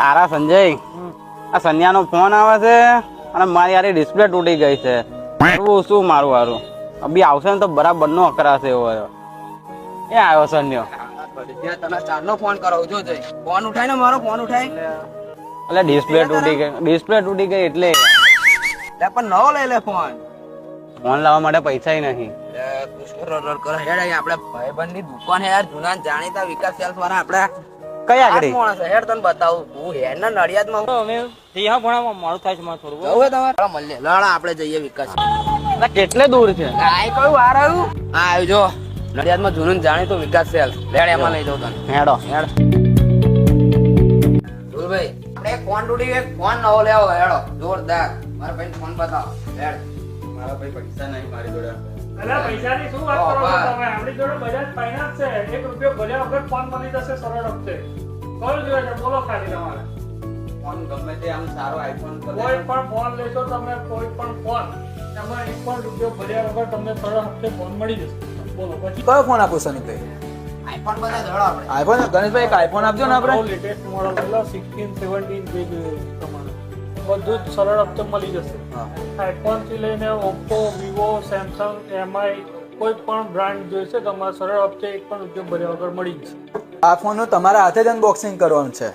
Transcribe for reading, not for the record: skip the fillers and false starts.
આરા સંજય, આ સન્યાનો ફોન આવે છે અને મારી યાર ડિસ્પ્લે તૂટી ગઈ છે. શું મારું હારું અભી આવશે ને તો બરાબર નો અકરાશે એવો એ આવ્યો સન્યો. તને ચારનો ફોન કરાવું જો જઈ ફોન ઉઠાય ને મારો ફોન ઉઠાય એટલે ડિસ્પ્લે તૂટી ગઈ એટલે પણ નવો લઈ લે ફોન લાવવા માટે પૈસા નહીં. આપડે ભાઈબંધ ની દુકાન હે યાર, જૂના જાણીતા વિકાસ સેલ્સ વાળા આપડા કયા આગળ માણસ હે. હેડ તને બતાવું હું હેડ ના નડિયાદ માં મોડું થાય છે મારે થોડું. જવું તમારે મળીએ લડા આપણે જઈએ વિકાસ. કેટલે દૂર છે? આ કયું વાર આવ્યું? હા આવ્યું જો નડિયાદ માં જૂનું જાણીતું વિકાસ સેલ્સ. લેડ એમાં લઈ જાઉં તને. હેડો ભાઈ આપણે ફોન તૂટી ગયો, ફોન નવો લેવો હેડો જોરદાર. મારા ભાઈ ફોન બતાવો હેડ. મારા ભાઈ પૈસા નહીં મારી જોડે. અલા પૈસાની શું વાત કરો છો તમે? આપણી જોડે બજાજ ફાઇનાન્સ છે. 1 રૂપિયો ભર્યા વગર ફોન મળી જશે સરળ હપ્તે. કયું જોઈએ છે બોલો ખાલી તમારે. ફોન ગમે તે આમ સારો આઈફોન કોઈ પણ ફોન લેશો તમે, કોઈ પણ ફોન એમાં 1 પણ રૂપિયો ભર્યા વગર તમને સરળ હપ્તે ફોન મળી જશે. બોલો પછી કયો ફોન આપો સનીભાઈ? આઈફોન બધા જોડો આપણે. આઈફોન ગણેશભાઈ એક આઈફોન આપજો ને આપણે. લેટેસ્ટ મોડલ એટલે 16 17 જે જોઈએ તમારે બધું જ સરળ હપ્તે મળી જશે. આઈફોન થી લઈને ઓપ્પો, વિવો, સેમસંગ, એમઆઈ કોઈ પણ બ્રાન્ડ જોઈશે તમારે સરળ હપ્તે 1 પણ રૂપિયો ભર્યા વગર મળી જશે. આ ફોનનું તમારા હાથે જ અનબોક્સિંગ કરવાનું છે.